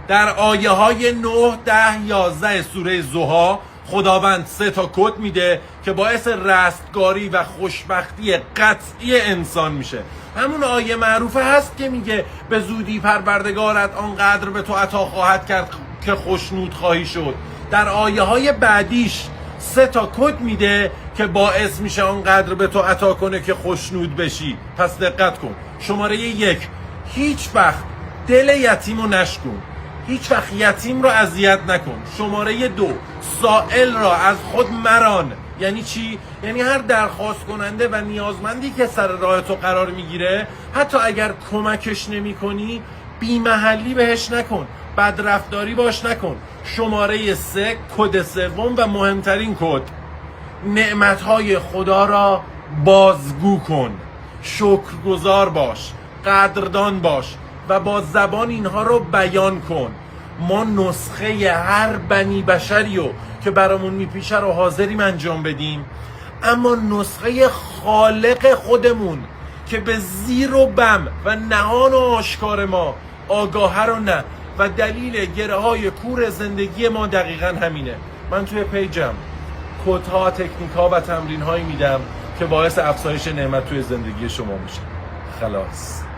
در آیه های 9 10 11 سوره ضحی خداوند 3 تا کد میده که باعث رستگاری و خوشبختی قطعی انسان میشه. همون آیه معروفه هست که میگه به زودی پروردگارت آنقدر به تو عطا خواهد کرد که خوشنود خواهی شد. در آیه های بعدیش 3 تا کد میده که باعث میشه آنقدر به تو عطا کنه که خوشنود بشی. پس دقت کن. شماره 1، هیچ وقت دل یتیم رو نشکن، هیچ وقت یتیم رو اذیت نکن. شماره 2، سائل را از خود مران. یعنی چی؟ یعنی هر درخواست کننده و نیازمندی که سر راه تو قرار میگیره، حتی اگر کمکش نمی کنی، بی محلی بهش نکن، بدرفتاری باش نکن. شماره 3، کد سوم و مهمترین کد، نعمتهای خدا را بازگو کن، شکرگزار باش، قدردان باش و با زبان اینها رو بیان کن. ما نسخه هر بنی بشریو که برامون میپیشه رو حاضریم انجام بدیم، اما نسخه خالق خودمون که به زیر و بم و نهان و آشکار ما آگاهه رو نه، و دلیل گره های کور زندگی ما دقیقا همینه. من توی پیجم کدها، تکنیک‌ها و تمرین هایی میدم که باعث افزایش نعمت توی زندگی شما میشه. خلاص.